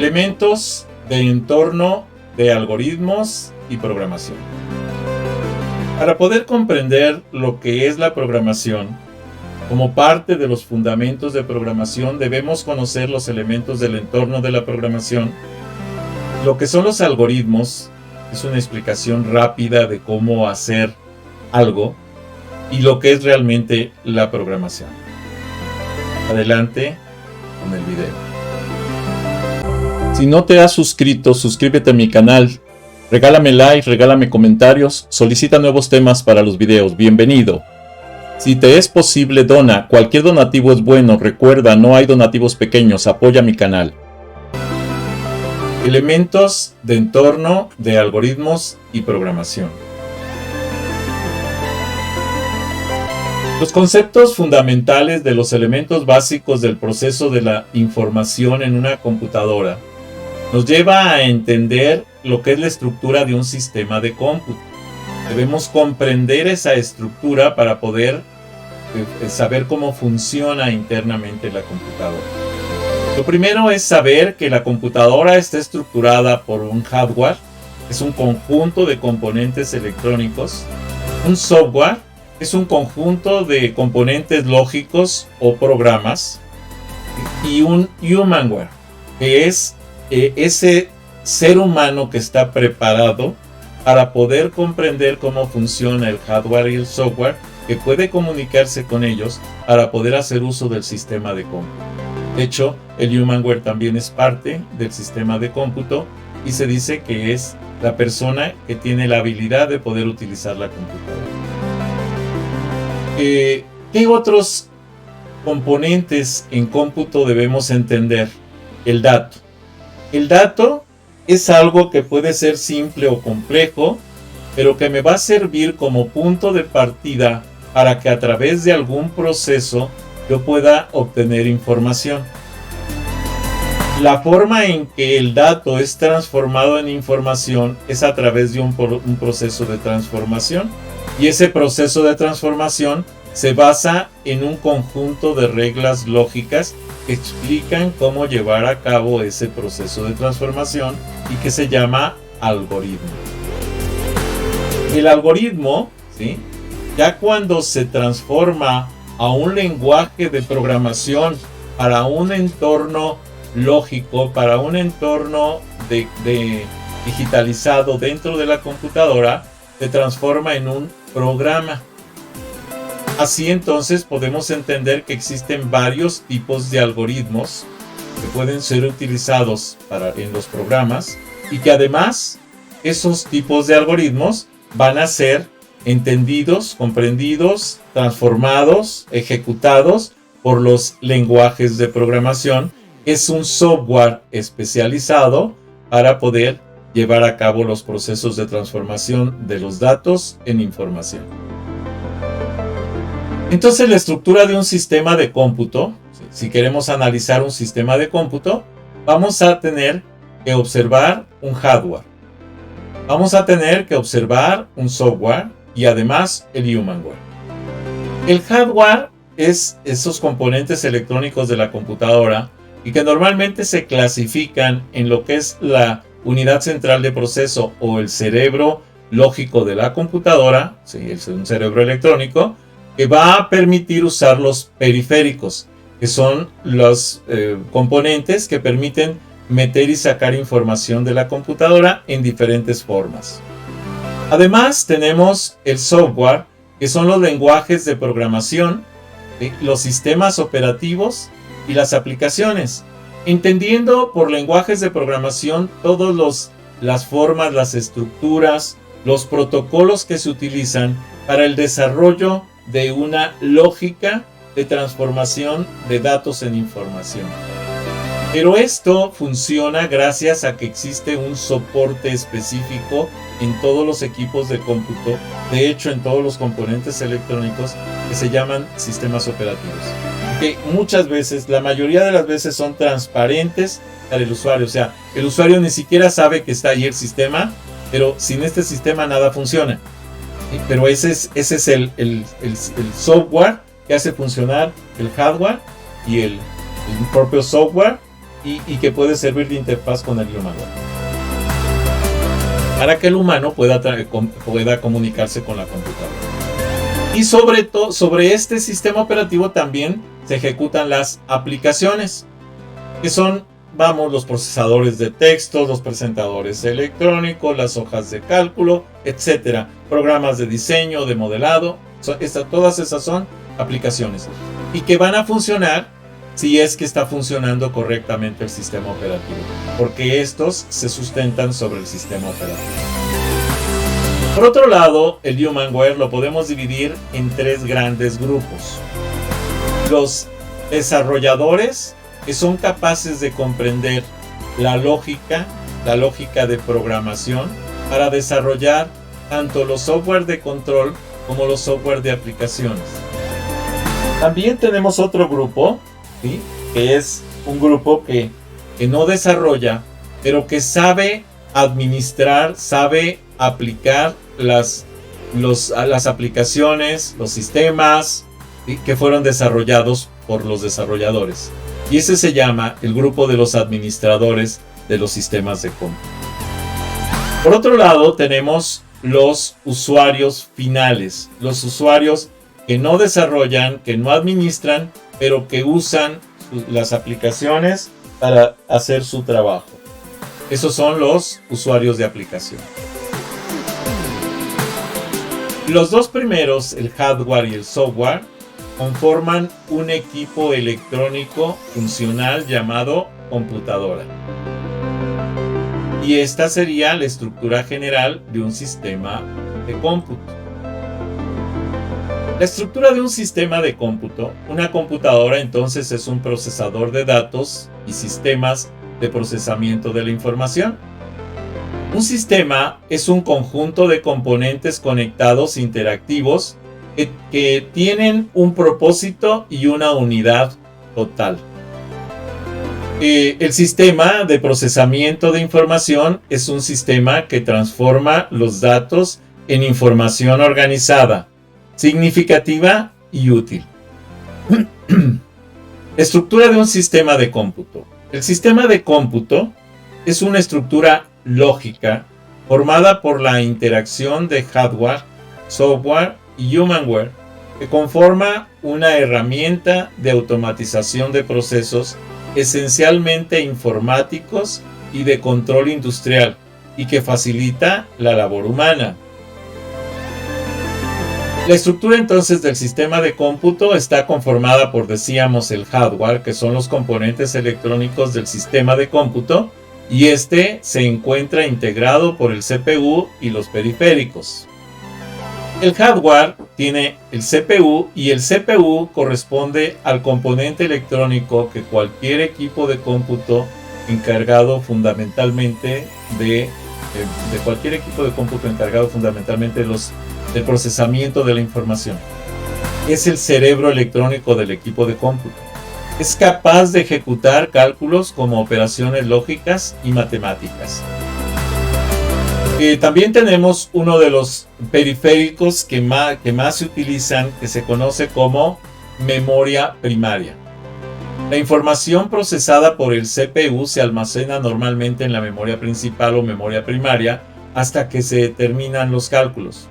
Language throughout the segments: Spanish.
Elementos de entorno de algoritmos y programación. Para poder comprender lo que es la programación, como parte de los fundamentos de programación, debemos conocer los elementos del entorno de la programación. Lo que son los algoritmos es una explicación rápida de cómo hacer algo y lo que es realmente la programación. Adelante con el video. Si no te has suscrito, suscríbete a mi canal, regálame like, regálame comentarios, solicita nuevos temas para los videos, bienvenido. Si te es posible, dona, cualquier donativo es bueno, recuerda, no hay donativos pequeños, apoya mi canal. Elementos de entorno de algoritmos y programación. Los conceptos fundamentales de los elementos básicos del proceso de la información en una computadora nos lleva a entender lo que es la estructura de un sistema de cómputo. Debemos comprender esa estructura para poder saber cómo funciona internamente la computadora. Lo primero es saber que la computadora está estructurada por un hardware, es un conjunto de componentes electrónicos, un software, es un conjunto de componentes lógicos o programas, y un humanware, que es ese ser humano que está preparado para poder comprender cómo funciona el hardware y el software, que puede comunicarse con ellos para poder hacer uso del sistema de cómputo. De hecho, el humanware también es parte del sistema de cómputo y se dice que es la persona que tiene la habilidad de poder utilizar la computadora. ¿Qué otros componentes en cómputo debemos entender? El dato. El dato es algo que puede ser simple o complejo, pero que me va a servir como punto de partida para que a través de algún proceso yo pueda obtener información. La forma en que el dato es transformado en información es a través de un proceso de transformación, y ese proceso de transformación se basa en un conjunto de reglas lógicas que explican cómo llevar a cabo ese proceso de transformación y que se llama algoritmo. El algoritmo, ¿sí?, ya cuando se transforma a un lenguaje de programación para un entorno lógico, para un entorno digitalizado dentro de la computadora, se transforma en un programa. Así entonces podemos entender que existen varios tipos de algoritmos que pueden ser utilizados en los programas, y que además esos tipos de algoritmos van a ser entendidos, comprendidos, transformados, ejecutados por los lenguajes de programación. Es un software especializado para poder llevar a cabo los procesos de transformación de los datos en información. Entonces, la estructura de un sistema de cómputo, si queremos analizar un sistema de cómputo, vamos a tener que observar un hardware, vamos a tener que observar un software y además el humanware. El hardware es esos componentes electrónicos de la computadora y que normalmente se clasifican en lo que es la unidad central de proceso o el cerebro lógico de la computadora, sí, es un cerebro electrónico, que va a permitir usar los periféricos, que son los componentes que permiten meter y sacar información de la computadora en diferentes formas. Además tenemos el software, que son los lenguajes de programación, los sistemas operativos y las aplicaciones, entendiendo por lenguajes de programación todas las formas, las estructuras, los protocolos que se utilizan para el desarrollo de una lógica de transformación de datos en información. Pero esto funciona gracias a que existe un soporte específico en todos los equipos de cómputo, de hecho en todos los componentes electrónicos, que se llaman sistemas operativos, que muchas veces, la mayoría de las veces, son transparentes para el usuario. O sea, el usuario ni siquiera sabe que está ahí el sistema, pero sin este sistema nada funciona. Pero ese es el software que hace funcionar el hardware, y el propio software y que puede servir de interfaz con el humanware para que el humano pueda comunicarse con la computadora. Y sobre este sistema operativo también se ejecutan las aplicaciones, que son, los procesadores de texto, los presentadores electrónicos, las hojas de cálculo, etcétera, programas de diseño, de modelado. Todas esas son aplicaciones y que van a funcionar si es que está funcionando correctamente el sistema operativo, porque estos se sustentan sobre el sistema operativo. Por otro lado, el humanware lo podemos dividir en 3 grandes grupos. Los desarrolladores, que son capaces de comprender la lógica de programación para desarrollar tanto los software de control como los software de aplicaciones. También tenemos otro grupo, ¿sí?, que es un grupo que no desarrolla, pero que sabe administrar, sabe aplicar las aplicaciones, los sistemas, ¿sí?, que fueron desarrollados por los desarrolladores. Y ese se llama el grupo de los administradores de los sistemas de cómputo. Por otro lado, tenemos los usuarios finales, los usuarios que no desarrollan, que no administran, pero que usan las aplicaciones para hacer su trabajo. Esos son los usuarios de aplicación. Los dos primeros, el hardware y el software, conforman un equipo electrónico funcional llamado computadora. Y esta sería la estructura general de un sistema de cómputo. La estructura de un sistema de cómputo, una computadora entonces es un procesador de datos y sistemas de procesamiento de la información. Un sistema es un conjunto de componentes conectados interactivos que tienen un propósito y una unidad total. El sistema de procesamiento de información es un sistema que transforma los datos en información organizada, significativa y útil. Estructura de un sistema de cómputo. El sistema de cómputo es una estructura lógica formada por la interacción de hardware, software y humanware que conforma una herramienta de automatización de procesos esencialmente informáticos y de control industrial y que facilita la labor humana. La estructura entonces del sistema de cómputo está conformada por, decíamos, el hardware, que son los componentes electrónicos del sistema de cómputo, y este se encuentra integrado por el CPU y los periféricos. El hardware tiene el CPU y el CPU corresponde al componente electrónico que cualquier equipo de cómputo encargado fundamentalmente del procesamiento de la información. Es el cerebro electrónico del equipo de cómputo. Es capaz de ejecutar cálculos como operaciones lógicas y matemáticas. También tenemos uno de los periféricos que más se utilizan, que se conoce como memoria primaria. La información procesada por el CPU se almacena normalmente en la memoria principal o memoria primaria hasta que se terminan los cálculos.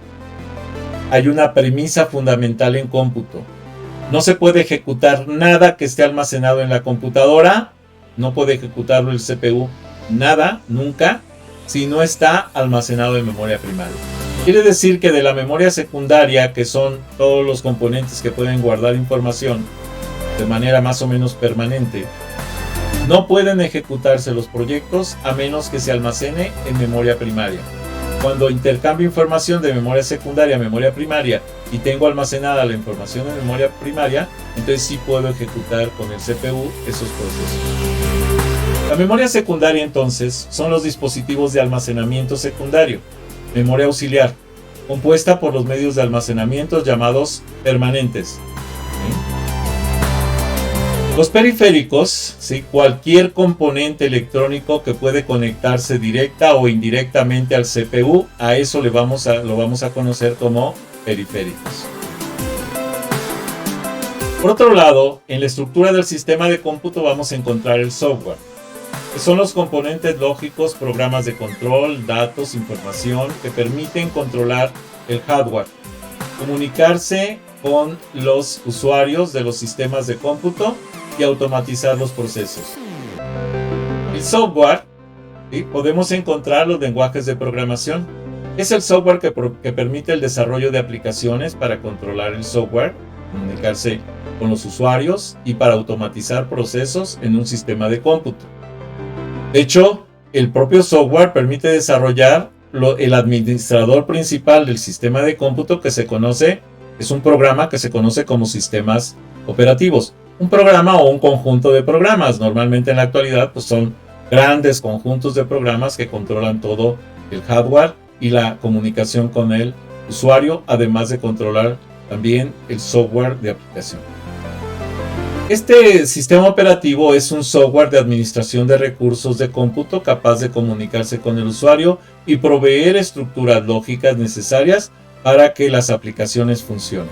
Hay una premisa fundamental en cómputo. No se puede ejecutar nada que esté almacenado en la computadora, no puede ejecutarlo el CPU, nada, nunca, si no está almacenado en memoria primaria. Quiere decir que de la memoria secundaria, que son todos los componentes que pueden guardar información de manera más o menos permanente, no pueden ejecutarse los proyectos a menos que se almacene en memoria primaria. Cuando intercambio información de memoria secundaria a memoria primaria y tengo almacenada la información en memoria primaria, entonces sí puedo ejecutar con el CPU esos procesos. La memoria secundaria entonces son los dispositivos de almacenamiento secundario, memoria auxiliar, compuesta por los medios de almacenamiento llamados permanentes. Los periféricos, ¿sí?, cualquier componente electrónico que puede conectarse directa o indirectamente al CPU, a eso lo vamos a conocer como periféricos. Por otro lado, en la estructura del sistema de cómputo vamos a encontrar el software. que son los componentes lógicos, programas de control, datos, información que permiten controlar el hardware, comunicarse con los usuarios de los sistemas de cómputo y automatizar los procesos. El software, ¿sí? Podemos encontrar los lenguajes de programación. Es el software que permite el desarrollo de aplicaciones para controlar el software, comunicarse con los usuarios y para automatizar procesos en un sistema de cómputo. De hecho, el propio software permite desarrollar el administrador principal del sistema de cómputo es un programa que se conoce como sistemas operativos. Un programa o un conjunto de programas. Normalmente en la actualidad pues son grandes conjuntos de programas que controlan todo el hardware y la comunicación con el usuario, además de controlar también el software de aplicación. Este sistema operativo es un software de administración de recursos de cómputo capaz de comunicarse con el usuario y proveer estructuras lógicas necesarias para que las aplicaciones funcionen.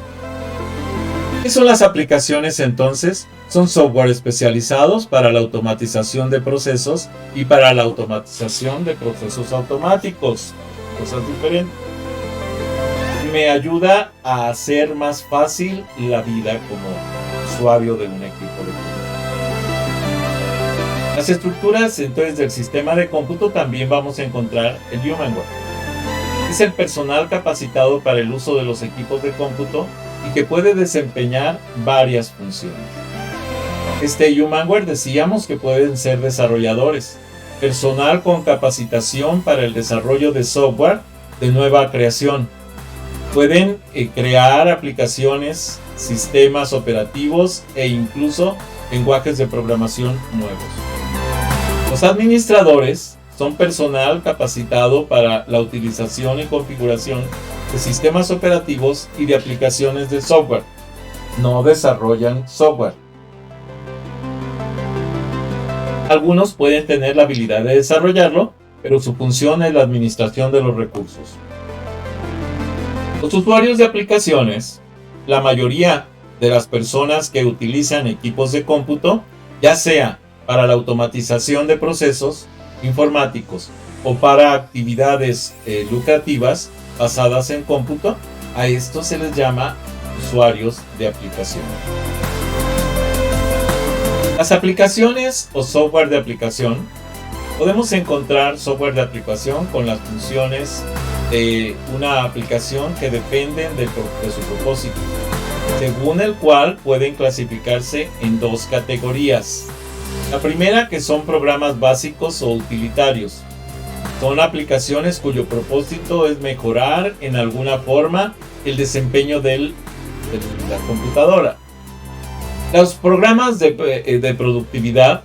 ¿Qué son las aplicaciones entonces? Son software especializados para la automatización de procesos y para la automatización de procesos automáticos. Cosas diferentes. Me ayuda a hacer más fácil la vida como usuario de un equipo de cómputo. Las estructuras entonces del sistema de cómputo también vamos a encontrar el Humanware. Es el personal capacitado para el uso de los equipos de cómputo y que puede desempeñar varias funciones. Este Humanware decíamos que pueden ser desarrolladores, personal con capacitación para el desarrollo de software de nueva creación. Pueden crear aplicaciones, sistemas operativos e incluso lenguajes de programación nuevos. Los administradores son personal capacitado para la utilización y configuración de sistemas operativos y de aplicaciones de software. No desarrollan software. Algunos pueden tener la habilidad de desarrollarlo, pero su función es la administración de los recursos. Los usuarios de aplicaciones, la mayoría de las personas que utilizan equipos de cómputo, ya sea para la automatización de procesos informáticos o para actividades lucrativas basadas en cómputo, a estos se les llama usuarios de aplicación. Las aplicaciones o software de aplicación, podemos encontrar software de aplicación con las funciones de una aplicación que dependen de su propósito, según el cual pueden clasificarse en dos categorías. La primera, que son programas básicos o utilitarios. Son aplicaciones cuyo propósito es mejorar en alguna forma el desempeño de la computadora. Los programas de productividad,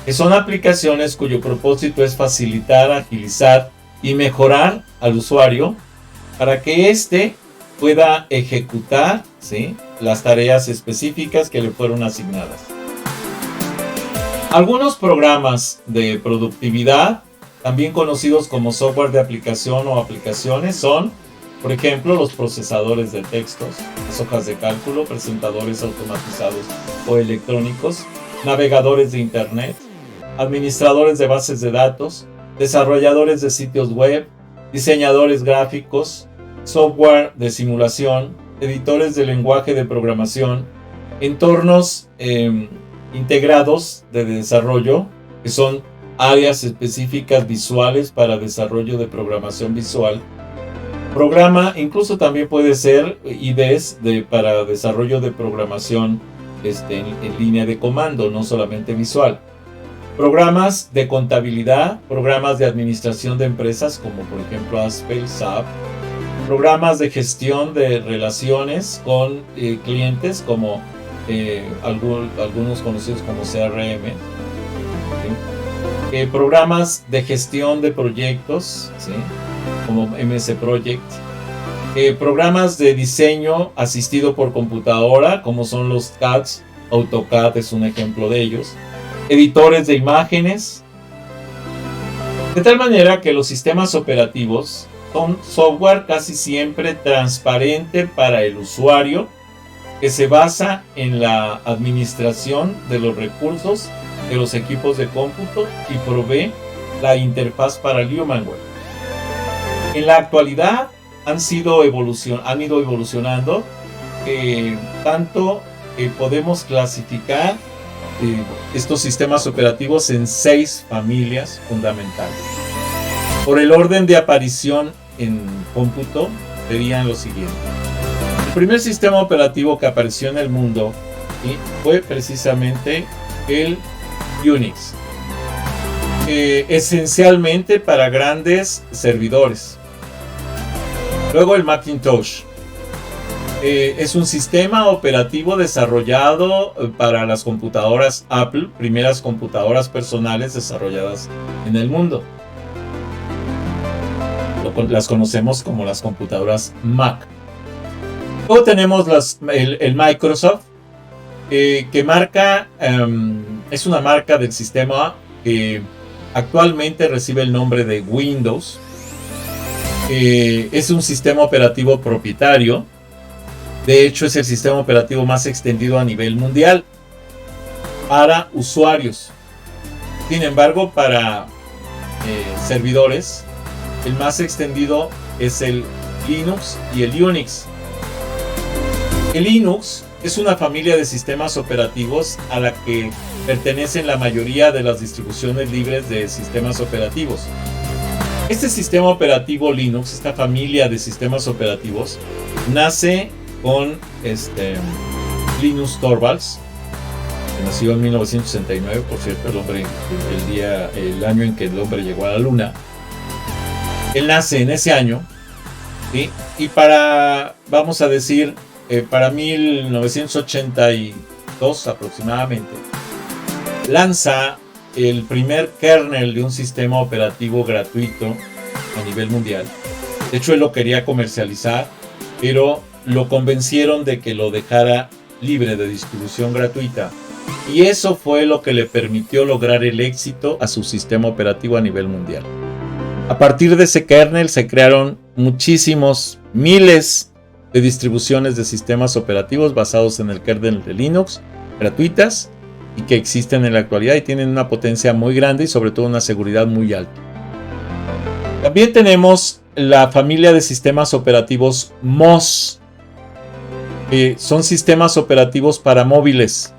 que son aplicaciones cuyo propósito es facilitar, agilizar y mejorar al usuario para que éste pueda ejecutar, ¿sí?, las tareas específicas que le fueron asignadas. Algunos programas de productividad, también conocidos como software de aplicación o aplicaciones, son, por ejemplo, los procesadores de textos, las hojas de cálculo, presentadores automatizados o electrónicos, navegadores de Internet, administradores de bases de datos, desarrolladores de sitios web, diseñadores gráficos, software de simulación, editores de lenguaje de programación, entornos integrados de desarrollo, que son áreas específicas visuales para desarrollo de programación visual. Programa, incluso también puede ser IDEs para desarrollo de programación en línea de comando, no solamente visual. Programas de contabilidad, programas de administración de empresas como por ejemplo Aspel, SAP, programas de gestión de relaciones con clientes como algunos conocidos como CRM, ¿sí? Programas de gestión de proyectos, ¿sí?, como MS Project, programas de diseño asistido por computadora como son los CADs, AutoCAD es un ejemplo de ellos, editores de imágenes, de tal manera que los sistemas operativos son software casi siempre transparente para el usuario, que se basa en la administración de los recursos de los equipos de cómputo y provee la interfaz para el Humanware. En la actualidad han ido evolucionando, tanto podemos clasificar estos sistemas operativos en 6 familias fundamentales. Por el orden de aparición en cómputo serían los siguientes. El primer sistema operativo que apareció en el mundo fue precisamente el Unix, esencialmente para grandes servidores. Luego el Macintosh. Es un sistema operativo desarrollado para las computadoras Apple, primeras computadoras personales desarrolladas en el mundo. Las conocemos como las computadoras Mac. Luego tenemos el Microsoft, que marca, es una marca del sistema que actualmente recibe el nombre de Windows. Es un sistema operativo propietario. De hecho, es el sistema operativo más extendido a nivel mundial para usuarios. Sin embargo, para servidores, el más extendido es el Linux y el Unix. El Linux es una familia de sistemas operativos a la que pertenecen la mayoría de las distribuciones libres de sistemas operativos. Este sistema operativo Linux, esta familia de sistemas operativos, nace con Linus Torvalds, que nació en 1969, por cierto, el año en que el hombre llegó a la luna. Él nace en ese año, ¿sí? Y vamos a decir, para 1982 aproximadamente, lanza el primer kernel de un sistema operativo gratuito a nivel mundial. De hecho, él lo quería comercializar, pero lo convencieron de que lo dejara libre de distribución gratuita. Y eso fue lo que le permitió lograr el éxito a su sistema operativo a nivel mundial. A partir de ese kernel se crearon miles de distribuciones de sistemas operativos basados en el kernel de Linux, gratuitas, y que existen en la actualidad y tienen una potencia muy grande y sobre todo una seguridad muy alta. También tenemos la familia de sistemas operativos MOS, que son sistemas operativos para móviles,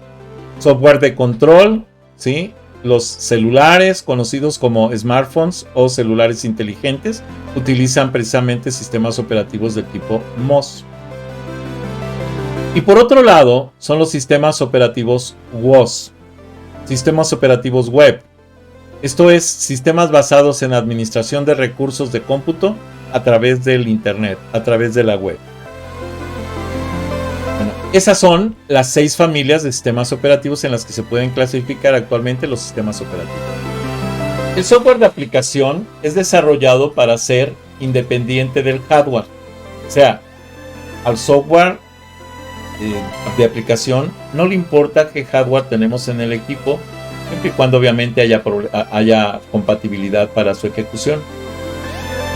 software de control, ¿sí? Los celulares, conocidos como smartphones o celulares inteligentes, utilizan precisamente sistemas operativos del tipo MOS. Y por otro lado, son los sistemas operativos WOS, sistemas operativos web. Esto es, sistemas basados en administración de recursos de cómputo a través del Internet, a través de la web. Bueno, esas son las 6 familias de sistemas operativos en las que se pueden clasificar actualmente los sistemas operativos. El software de aplicación es desarrollado para ser independiente del hardware. O sea, al software de aplicación no le importa qué hardware tenemos en el equipo, siempre y cuando obviamente haya compatibilidad para su ejecución.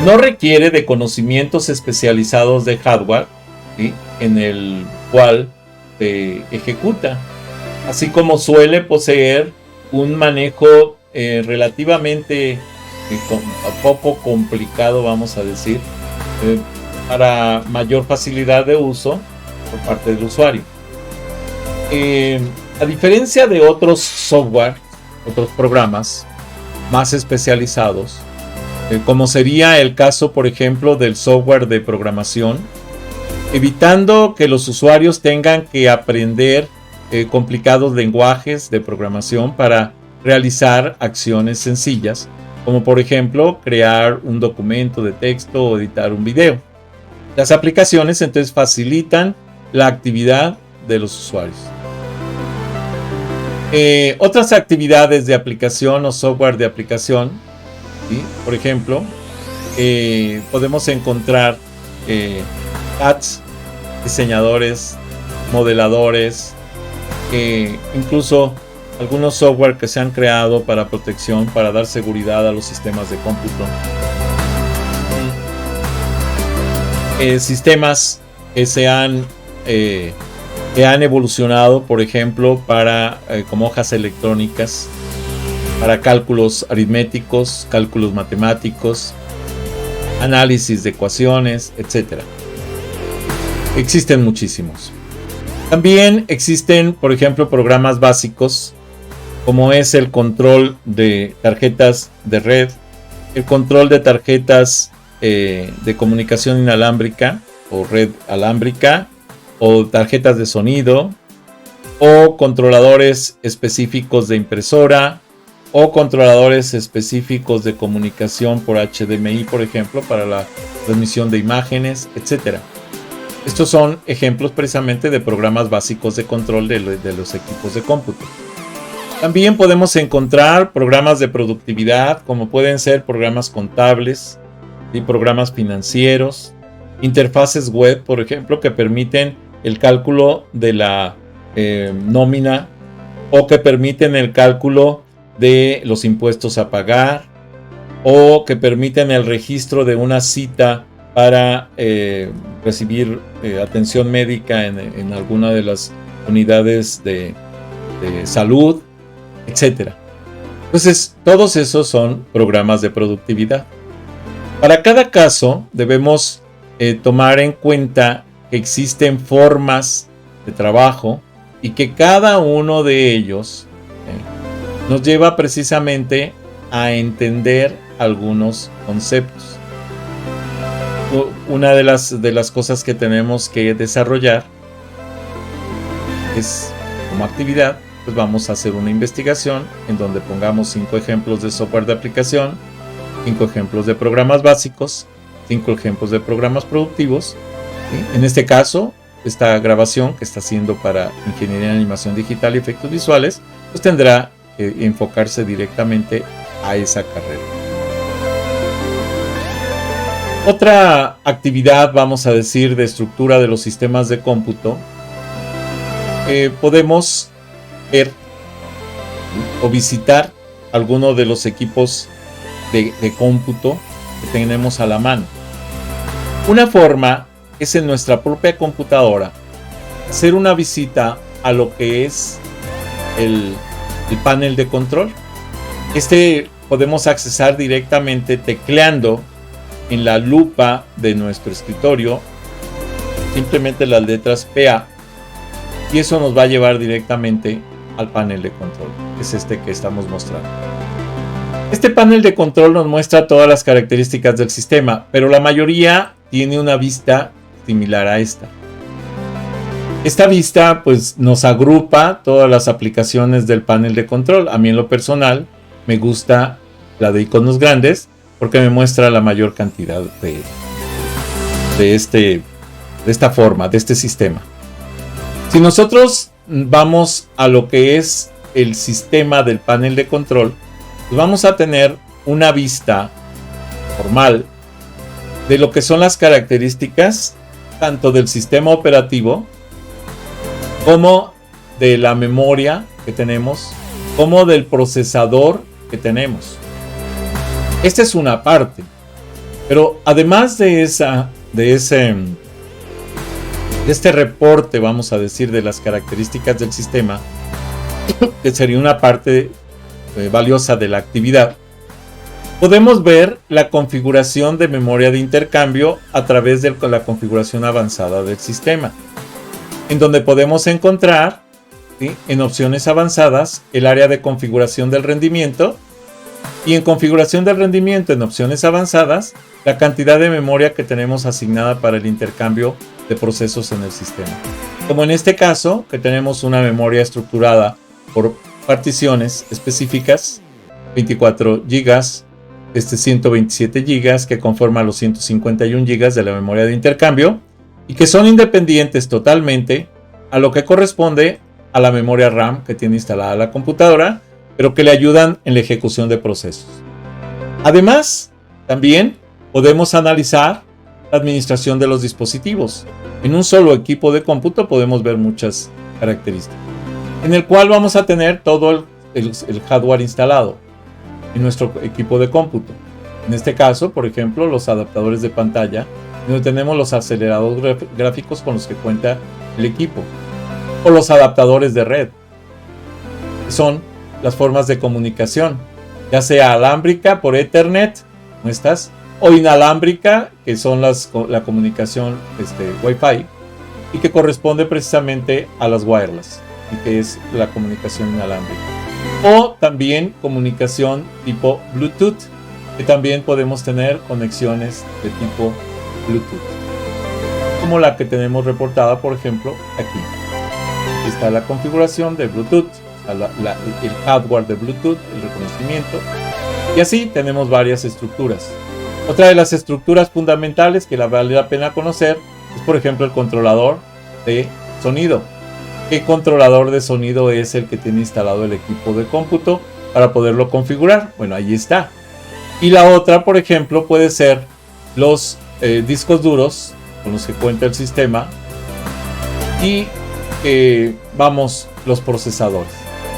No requiere de conocimientos especializados de hardware, ¿sí?, en el cual se ejecuta, así como suele poseer un manejo relativamente poco complicado, vamos a decir, para mayor facilidad de uso por parte del usuario. A diferencia de otros software, otros programas más especializados, como sería el caso, por ejemplo, del software de programación, evitando que los usuarios tengan que aprender complicados lenguajes de programación para realizar acciones sencillas, como por ejemplo crear un documento de texto o editar un video. Las aplicaciones entonces facilitan la actividad de los usuarios. Otras actividades de aplicación o software de aplicación, ¿sí?, por ejemplo, podemos encontrar ads, diseñadores, modeladores, incluso algunos software que se han creado para protección, para dar seguridad a los sistemas de cómputo. Sistemas que se han que han evolucionado, por ejemplo, para como hojas electrónicas, para cálculos aritméticos, cálculos matemáticos, análisis de ecuaciones, etc. Existen muchísimos. También existen, por ejemplo, programas básicos, como es el control de tarjetas de red, el control de tarjetas de comunicación inalámbrica o red alámbrica, o tarjetas de sonido, o controladores específicos de impresora, o controladores específicos de comunicación por HDMI, por ejemplo, para la transmisión de imágenes, etc. Estos son ejemplos precisamente de programas básicos de control de los equipos de cómputo. También podemos encontrar programas de productividad, como pueden ser programas contables y programas financieros, interfaces web, por ejemplo, que permiten el cálculo de la nómina, o que permiten el cálculo de los impuestos a pagar, o que permiten el registro de una cita para recibir atención médica en alguna de las unidades de salud, etc. Entonces, todos esos son programas de productividad. Para cada caso, debemos tomar en cuenta que existen formas de trabajo y que cada uno de ellos nos lleva precisamente a entender algunos conceptos. Una de las cosas que tenemos que desarrollar es, como actividad, pues vamos a hacer una investigación en donde pongamos 5 ejemplos de software de aplicación, 5 ejemplos de programas básicos, 5 ejemplos de programas productivos. ¿Sí? En este caso, esta grabación que está haciendo para Ingeniería en Animación Digital y Efectos Visuales, pues tendrá que enfocarse directamente a esa carrera. Otra actividad, vamos a decir, de estructura de los sistemas de cómputo, podemos ver o visitar alguno de los equipos de cómputo que tenemos a la mano. Una forma es en nuestra propia computadora hacer una visita a lo que es el panel de control. Podemos accesar directamente tecleando en la lupa de nuestro escritorio simplemente las letras PA, y eso nos va a llevar directamente al panel de control, que es este que estamos mostrando. Este panel de control nos muestra todas las características del sistema, pero la mayoría tiene una vista similar a esta. Esta vista pues nos agrupa todas las aplicaciones del panel de control. A mí en lo personal me gusta la de iconos grandes porque me muestra la mayor cantidad de esta forma, de este sistema. Si nosotros vamos a lo que es el sistema del panel de control, pues vamos a tener una vista formal de lo que son las características tanto del sistema operativo como de la memoria que tenemos, como del procesador que tenemos. Esta es una parte, pero además de este reporte, vamos a decir, de las características del sistema, que sería una parte valiosa de la actividad, podemos ver la configuración de memoria de intercambio a través de la configuración avanzada del sistema, en donde podemos encontrar, ¿sí?, en opciones avanzadas el área de configuración del rendimiento, y en configuración del rendimiento en opciones avanzadas la cantidad de memoria que tenemos asignada para el intercambio de procesos en el sistema. Como en este caso, que tenemos una memoria estructurada por particiones específicas, 24 GB, 127 GB, que conforman los 151 GB de la memoria de intercambio, y que son independientes totalmente a lo que corresponde a la memoria RAM que tiene instalada la computadora, pero que le ayudan en la ejecución de procesos. Además, también podemos analizar la administración de los dispositivos. En un solo equipo de cómputo podemos ver muchas características, en el cual vamos a tener todo el hardware instalado en nuestro equipo de cómputo. En este caso, por ejemplo, los adaptadores de pantalla, donde tenemos los aceleradores gráficos con los que cuenta el equipo. o los adaptadores de red, que son las formas de comunicación, ya sea alámbrica por Ethernet, ¿no estás? O inalámbrica, que son la comunicación Wi-Fi, y que corresponde precisamente a las wireless, y que es la comunicación inalámbrica. O también comunicación tipo Bluetooth, que también podemos tener conexiones de tipo Bluetooth, como la que tenemos reportada, por ejemplo, aquí. Aquí está la configuración de Bluetooth, el hardware de Bluetooth, el reconocimiento, y así tenemos varias estructuras. Otra de las estructuras fundamentales que vale la pena conocer es, por ejemplo, el controlador de sonido. ¿Qué controlador de sonido es el que tiene instalado el equipo de cómputo para poderlo configurar? Bueno, ahí está. Y la otra, por ejemplo, puede ser los discos duros con los que cuenta el sistema y los procesadores.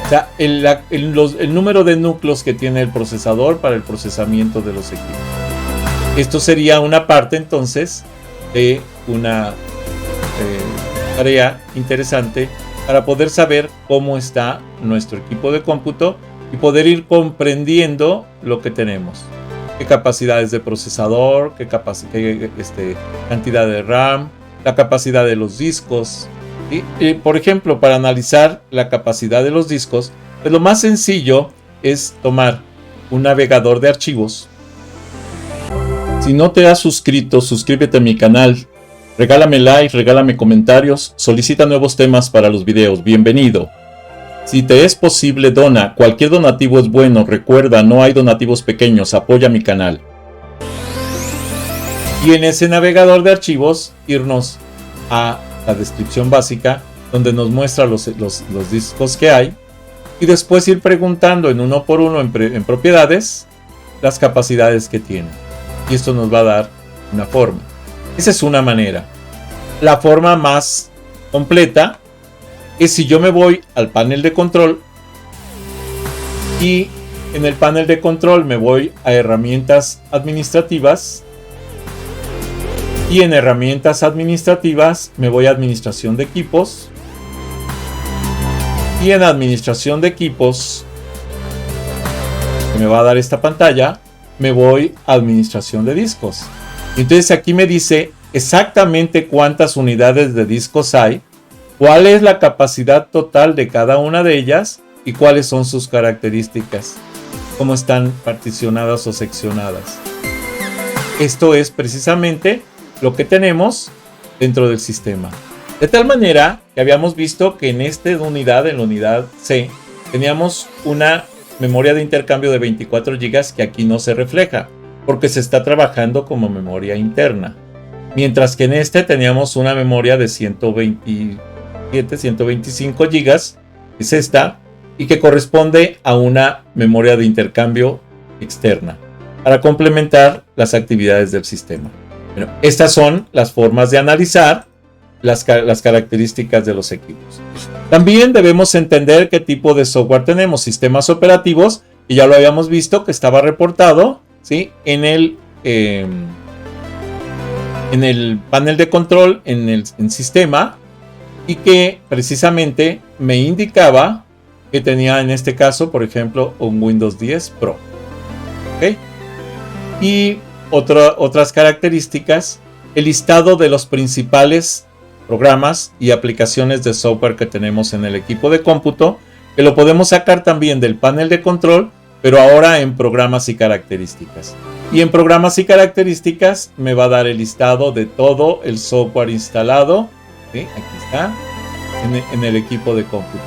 O sea, el número de núcleos que tiene el procesador para el procesamiento de los equipos. Esto sería una parte entonces de una tarea interesante para poder saber cómo está nuestro equipo de cómputo y poder ir comprendiendo lo que tenemos. Qué capacidades de procesador, qué cantidad de RAM, la capacidad de los discos. Y, por ejemplo, para analizar la capacidad de los discos, pues lo más sencillo es tomar un navegador de archivos. Si no te has suscrito, suscríbete a mi canal. Regálame like, regálame comentarios, solicita nuevos temas para los videos. Bienvenido. Si te es posible, dona. Cualquier donativo es bueno. Recuerda, no hay donativos pequeños. Apoya mi canal. Y en ese navegador de archivos, irnos a la descripción básica, donde nos muestra los discos que hay. Y después ir preguntando uno por uno en propiedades las capacidades que tiene. Y esto nos va a dar una forma. Esa es una manera. La forma más completa es si yo me voy al panel de control y en el panel de control me voy a herramientas administrativas y en herramientas administrativas me voy a administración de equipos y en administración de equipos, que me va a dar esta pantalla, me voy a administración de discos. Entonces aquí me dice exactamente cuántas unidades de discos hay, cuál es la capacidad total de cada una de ellas y cuáles son sus características, cómo están particionadas o seccionadas. Esto es precisamente lo que tenemos dentro del sistema. De tal manera que habíamos visto que en la unidad C, teníamos una memoria de intercambio de 24 GB que aquí no se refleja, porque se está trabajando como memoria interna. Mientras que en teníamos una memoria de 127, 125 GB, es esta, y que corresponde a una memoria de intercambio externa, para complementar las actividades del sistema. Bueno, estas son las formas de analizar las características de los equipos. También debemos entender qué tipo de software tenemos, sistemas operativos, y ya lo habíamos visto que estaba reportado, ¿sí?, en el panel de control, en sistema, y que precisamente me indicaba que tenía en este caso, por ejemplo, un Windows 10 Pro. ¿Okay? Y otras características, el listado de los principales programas y aplicaciones de software que tenemos en el equipo de cómputo, que lo podemos sacar también del panel de control, pero ahora en programas y características. Y en programas y características me va a dar el listado de todo el software instalado, ¿sí?, aquí está, en el equipo de cómputo.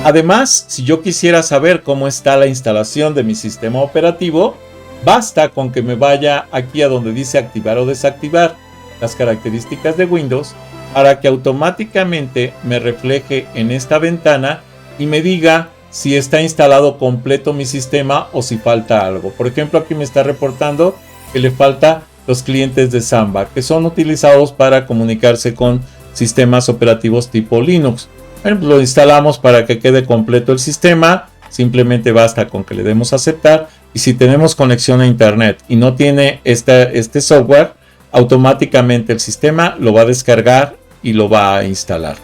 Además, si yo quisiera saber cómo está la instalación de mi sistema operativo, basta con que me vaya aquí a donde dice activar o desactivar las características de Windows, para que automáticamente me refleje en esta ventana y me diga si está instalado completo mi sistema o si falta algo. Por ejemplo, aquí me está reportando que le falta los clientes de Samba, que son utilizados para comunicarse con sistemas operativos tipo Linux. Bueno, pues lo instalamos para que quede completo el sistema. Simplemente basta con que le demos a aceptar. Y si tenemos conexión a internet y no tiene este software, automáticamente el sistema lo va a descargar y lo va a instalar.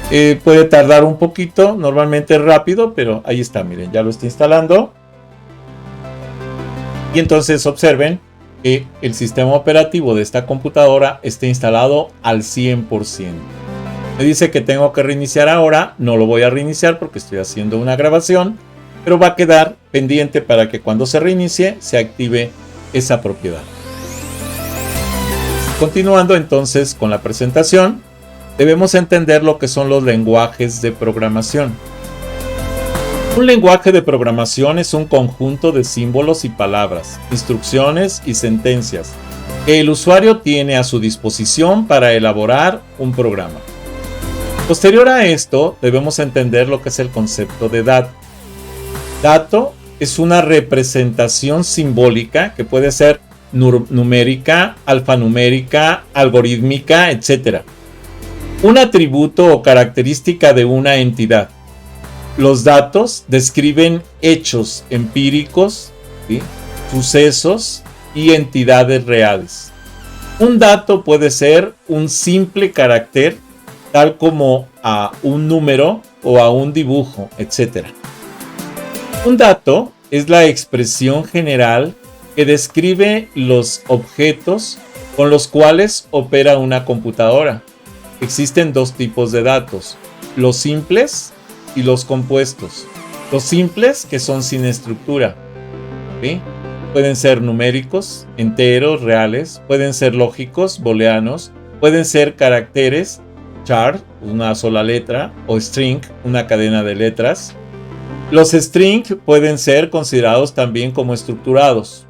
Puede tardar un poquito, normalmente es rápido, pero ahí está, miren, ya lo está instalando. Y entonces observen que el sistema operativo de esta computadora está instalado al 100%. Me dice que tengo que reiniciar ahora, no lo voy a reiniciar porque estoy haciendo una grabación, pero va a quedar pendiente para que cuando se reinicie se active esa propiedad. Continuando entonces con la presentación, debemos entender lo que son los lenguajes de programación. Un lenguaje de programación es un conjunto de símbolos y palabras, instrucciones y sentencias que el usuario tiene a su disposición para elaborar un programa. Posterior a esto, debemos entender lo que es el concepto de dato. Dato es una representación simbólica que puede ser numérica, alfanumérica, algorítmica, etc. Un atributo o característica de una entidad. Los datos describen hechos empíricos, ¿sí?, sucesos y entidades reales. Un dato puede ser un simple carácter, tal como a un número o a un dibujo, etc. Un dato es la expresión general que describe los objetos con los cuales opera una computadora. Existen dos tipos de datos, los simples y los compuestos. Los simples, que son sin estructura, ¿sí? Pueden ser numéricos, enteros, reales, pueden ser lógicos, booleanos, pueden ser caracteres, char, una sola letra, o string, una cadena de letras. Los string pueden ser considerados también como estructurados.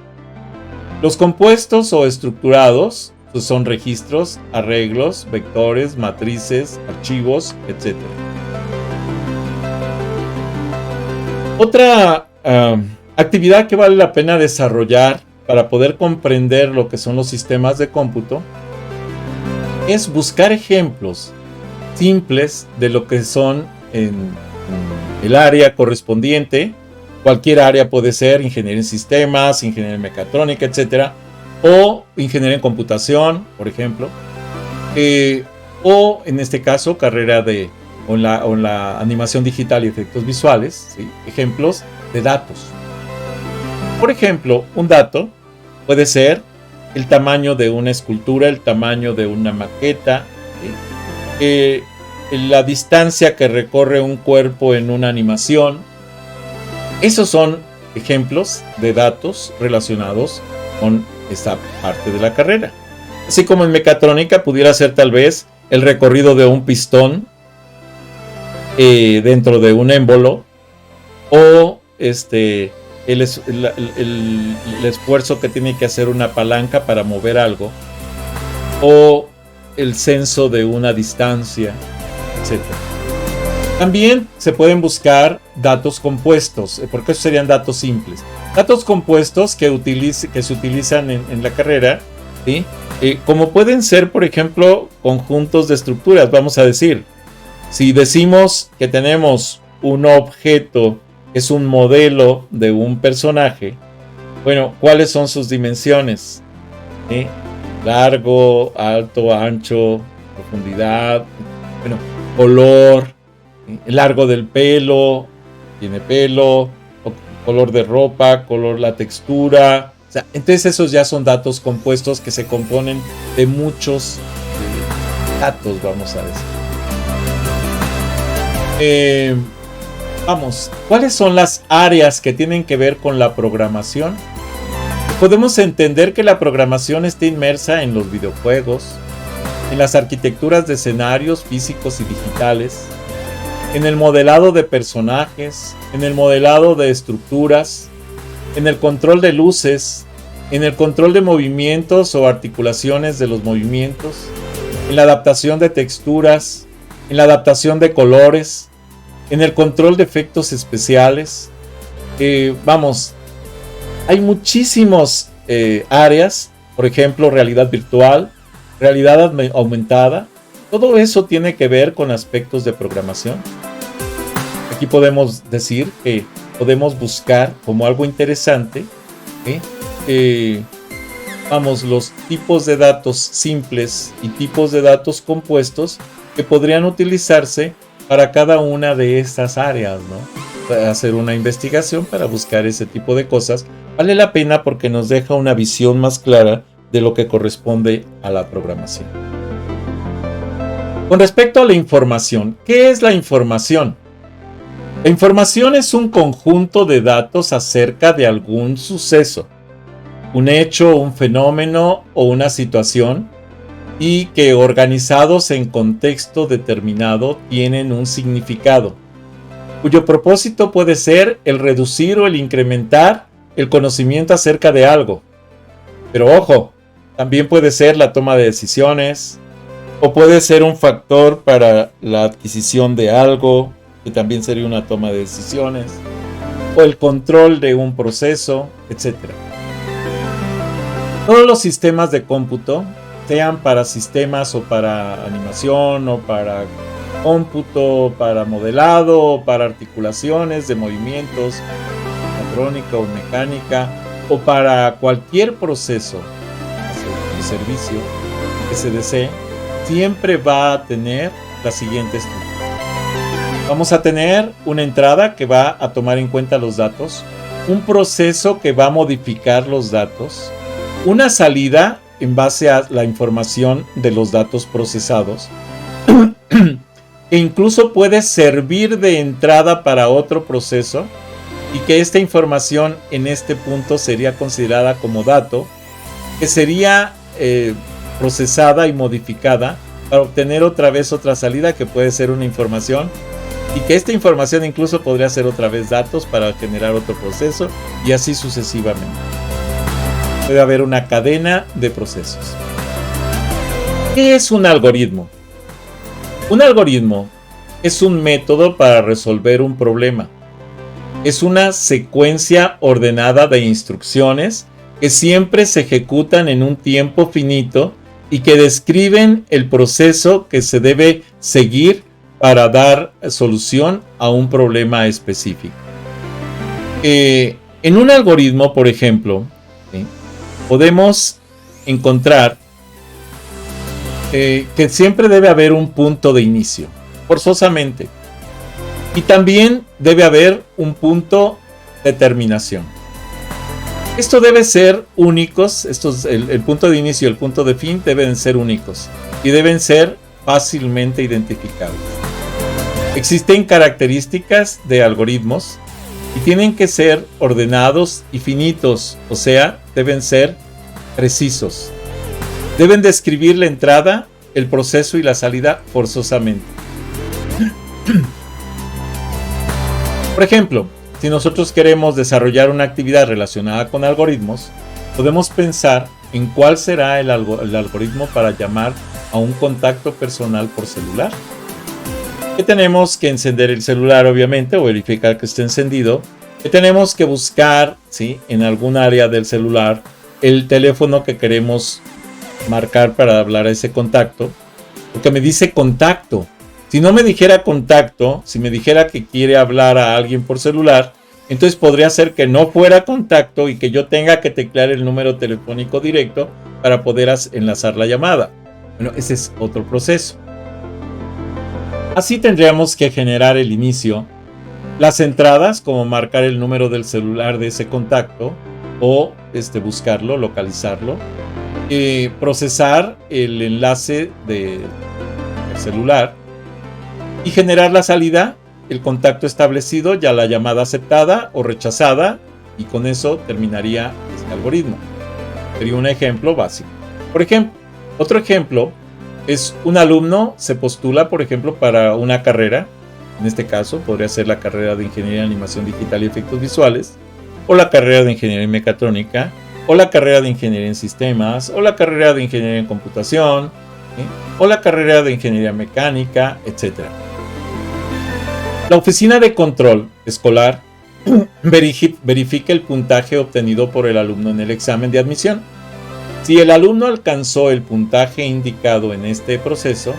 Los compuestos o estructurados son registros, arreglos, vectores, matrices, archivos, etc. Otra actividad que vale la pena desarrollar para poder comprender lo que son los sistemas de cómputo es buscar ejemplos simples de lo que son en el área correspondiente. Cualquier área puede ser ingeniería en sistemas, ingeniería en mecatrónica, etc. O ingeniería en computación, por ejemplo. O en este caso, carrera o en la animación digital y efectos visuales, ¿sí? Ejemplos de datos. Por ejemplo, un dato puede ser el tamaño de una escultura, el tamaño de una maqueta, ¿sí? La distancia que recorre un cuerpo en una animación. Esos son ejemplos de datos relacionados con esta parte de la carrera. Así como en mecatrónica pudiera ser tal vez el recorrido de un pistón dentro de un émbolo, o el esfuerzo que tiene que hacer una palanca para mover algo, o el censo de una distancia, etc. También se pueden buscar datos compuestos, porque esos serían datos simples. Datos compuestos que se utilizan en la carrera, ¿sí? Como pueden ser, por ejemplo, conjuntos de estructuras. Vamos a decir, si decimos que tenemos un objeto que es un modelo de un personaje, bueno, ¿cuáles son sus dimensiones? ¿Sí? Largo, alto, ancho, profundidad, bueno, color, ¿sí? El largo del pelo, tiene pelo, color de ropa, la textura. O sea, entonces esos ya son datos compuestos que se componen de muchos datos, vamos a decir. ¿Cuáles son las áreas que tienen que ver con la programación? Podemos entender que la programación está inmersa en los videojuegos, en las arquitecturas de escenarios físicos y digitales, en el modelado de personajes, en el modelado de estructuras, en el control de luces, en el control de movimientos o articulaciones de los movimientos, en la adaptación de texturas, en la adaptación de colores, en el control de efectos especiales. Hay muchísimas áreas, por ejemplo, realidad virtual, realidad aumentada. Todo eso tiene que ver con aspectos de programación. Aquí podemos decir que podemos buscar como algo interesante, los tipos de datos simples y tipos de datos compuestos que podrían utilizarse para cada una de estas áreas, ¿no? Para hacer una investigación para buscar ese tipo de cosas vale la pena porque nos deja una visión más clara de lo que corresponde a la programación. Con respecto a la información, ¿qué es la información? La información es un conjunto de datos acerca de algún suceso, un hecho, un fenómeno o una situación, y que organizados en contexto determinado tienen un significado, cuyo propósito puede ser el reducir o el incrementar el conocimiento acerca de algo. Pero ojo, también puede ser la toma de decisiones, o puede ser un factor para la adquisición de algo, que también sería una toma de decisiones, o el control de un proceso, etc. Todos los sistemas de cómputo, sean para sistemas o para animación o para cómputo, para modelado o para articulaciones de movimientos, electrónica o mecánica, o para cualquier proceso de servicio que se desee, siempre va a tener la siguiente estructura. Vamos a tener una entrada que va a tomar en cuenta los datos, un proceso que va a modificar los datos, una salida en base a la información de los datos procesados, que incluso puede servir de entrada para otro proceso, y que esta información en este punto sería considerada como dato, que sería procesada y modificada para obtener otra vez otra salida que puede ser una información, y que esta información incluso podría ser otra vez datos para generar otro proceso, y así sucesivamente. Puede haber una cadena de procesos. ¿Qué es un algoritmo? Un algoritmo es un método para resolver un problema. Es una secuencia ordenada de instrucciones que siempre se ejecutan en un tiempo finito y que describen el proceso que se debe seguir para dar solución a un problema específico. En un algoritmo, por ejemplo, ¿sí?, podemos encontrar que siempre debe haber un punto de inicio, forzosamente. Y también debe haber un punto de terminación. Esto debe ser únicos, el punto de inicio y el punto de fin deben ser únicos y deben ser fácilmente identificables. Existen características de algoritmos y tienen que ser ordenados y finitos, o sea, deben ser precisos. Deben describir la entrada, el proceso y la salida forzosamente. Por ejemplo, si nosotros queremos desarrollar una actividad relacionada con algoritmos, podemos pensar en cuál será el algoritmo para llamar a un contacto personal por celular. Que tenemos que encender el celular, obviamente, o verificar que esté encendido. Que tenemos que buscar, ¿sí?, en algún área del celular el teléfono que queremos marcar para hablar a ese contacto. Porque me dice contacto. Si no me dijera contacto, si me dijera que quiere hablar a alguien por celular, entonces podría ser que no fuera contacto y que yo tenga que teclear el número telefónico directo para poder enlazar la llamada. Bueno, ese es otro proceso. Así tendríamos que generar el inicio, las entradas, como marcar el número del celular de ese contacto o buscarlo, localizarlo, procesar el enlace del celular y generar la salida, el contacto establecido, ya la llamada aceptada o rechazada, y con eso terminaría este algoritmo. Sería un ejemplo básico. Por ejemplo, otro ejemplo es un alumno se postula, por ejemplo, para una carrera. En este caso podría ser la carrera de Ingeniería en Animación Digital y Efectos Visuales, o la carrera de Ingeniería en Mecatrónica, o la carrera de Ingeniería en Sistemas, o la carrera de Ingeniería en Computación, ¿sí?, o la carrera de Ingeniería Mecánica, etc. La oficina de control escolar verifica el puntaje obtenido por el alumno en el examen de admisión. Si el alumno alcanzó el puntaje indicado en este proceso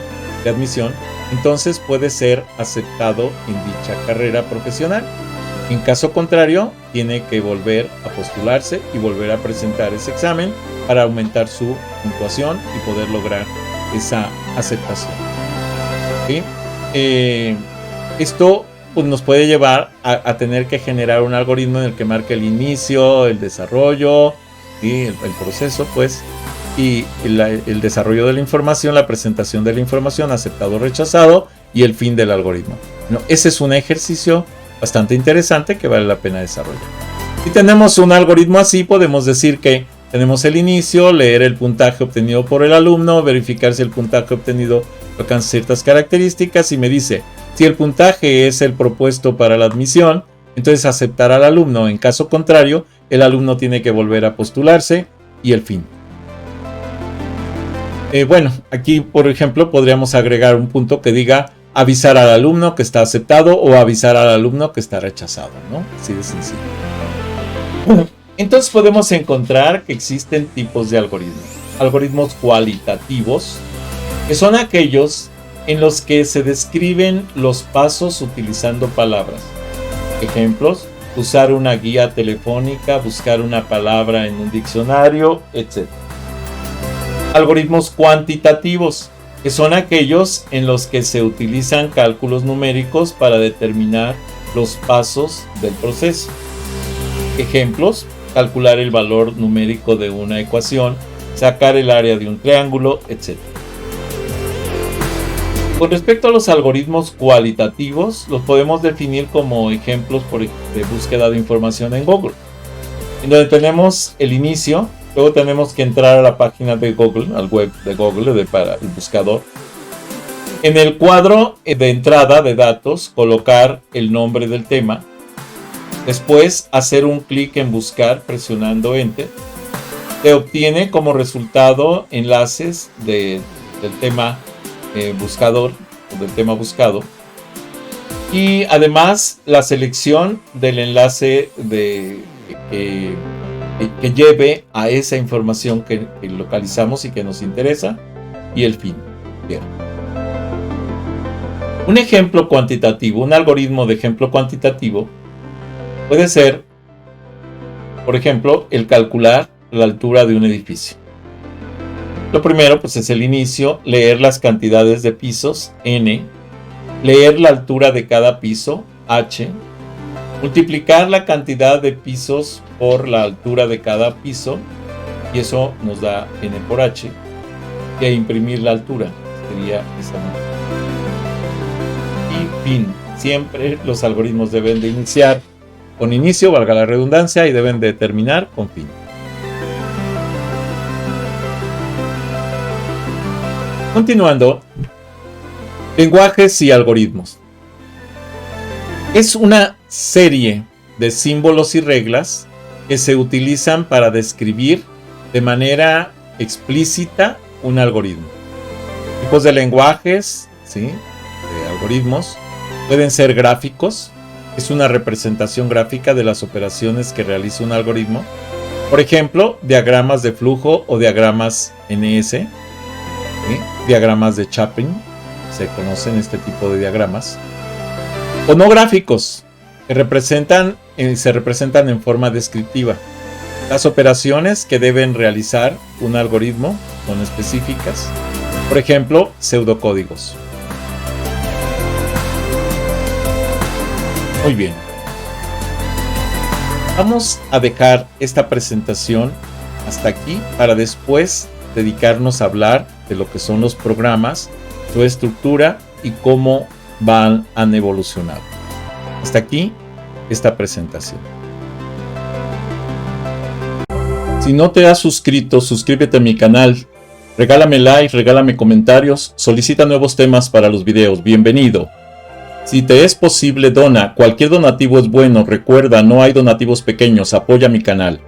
de admisión, entonces puede ser aceptado en dicha carrera profesional. En caso contrario, tiene que volver a postularse y volver a presentar ese examen para aumentar su puntuación y poder lograr esa aceptación. ¿Sí? Esto pues, nos puede llevar a tener que generar un algoritmo en el que marque el inicio, el desarrollo, ¿sí? el proceso, pues, y el desarrollo de la información, la presentación de la información, aceptado o rechazado, y el fin del algoritmo. Bueno, ese es un ejercicio bastante interesante que vale la pena desarrollar. Si tenemos un algoritmo así, podemos decir que tenemos el inicio, leer el puntaje obtenido por el alumno, verificar si el puntaje obtenido alcanza ciertas características, y me dice, si el puntaje es el propuesto para la admisión, entonces aceptar al alumno. En caso contrario, el alumno tiene que volver a postularse, y el fin. Bueno, aquí por ejemplo podríamos agregar un punto que diga avisar al alumno que está aceptado o avisar al alumno que está rechazado, ¿no? Así de sencillo. Entonces podemos encontrar que existen tipos de algoritmos. Algoritmos cualitativos, que son aquellos en los que se describen los pasos utilizando palabras. Ejemplos, usar una guía telefónica, buscar una palabra en un diccionario, etc. Algoritmos cuantitativos, que son aquellos en los que se utilizan cálculos numéricos para determinar los pasos del proceso. Ejemplos, calcular el valor numérico de una ecuación, sacar el área de un triángulo, etc. Con respecto a los algoritmos cualitativos, los podemos definir como ejemplos de búsqueda de información en Google, en donde tenemos el inicio. Luego tenemos que entrar a la página de Google, al web de Google, para el buscador. En el cuadro de entrada de datos, colocar el nombre del tema. Después, hacer un clic en buscar presionando Enter. Te obtiene como resultado enlaces del tema buscador o del tema buscado. Y además, la selección del enlace que lleve a esa información que localizamos y que nos interesa, y el fin. Bien. Un ejemplo cuantitativo, un algoritmo de ejemplo cuantitativo puede ser, por ejemplo, el calcular la altura de un edificio. Lo primero pues es el inicio, leer las cantidades de pisos, n, leer la altura de cada piso, h, multiplicar la cantidad de pisos por la altura de cada piso, y eso nos da n por h, e imprimir la altura, sería esa manera. Y fin, siempre los algoritmos deben de iniciar con inicio, valga la redundancia, y deben de terminar con fin. Continuando, lenguajes y algoritmos. Es una serie de símbolos y reglas que se utilizan para describir de manera explícita un algoritmo. Tipos de lenguajes, ¿sí?, de algoritmos pueden ser gráficos. Es una representación gráfica de las operaciones que realiza un algoritmo. Por ejemplo, diagramas de flujo o diagramas NS, ¿sí?, diagramas de Chapin, se conocen este tipo de diagramas. O no gráficos, que se representan en forma descriptiva. Las operaciones que deben realizar un algoritmo son específicas. Por ejemplo, pseudocódigos. Muy bien. Vamos a dejar esta presentación hasta aquí para después dedicarnos a hablar de lo que son los programas, su estructura y cómo han evolucionado. Hasta aquí esta presentación. Si no te has suscrito, suscríbete a mi canal, regálame like, regálame comentarios, solicita nuevos temas para los videos, bienvenido. Si te es posible, dona, cualquier donativo es bueno, recuerda, no hay donativos pequeños, apoya mi canal.